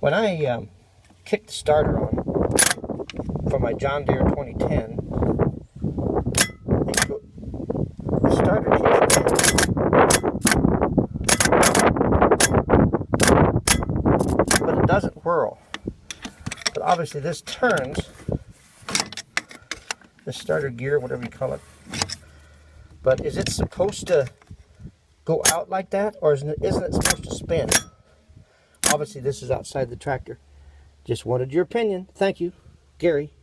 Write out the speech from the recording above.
When I kicked the starter on for my John Deere 2010, the starter kicks in, but it doesn't whirl. But obviously this turns, the starter gear, whatever you call it. But is it supposed to go out like that, or isn't it supposed to spin? Obviously this is outside the tractor. Just wanted your opinion. Thank you, Gary.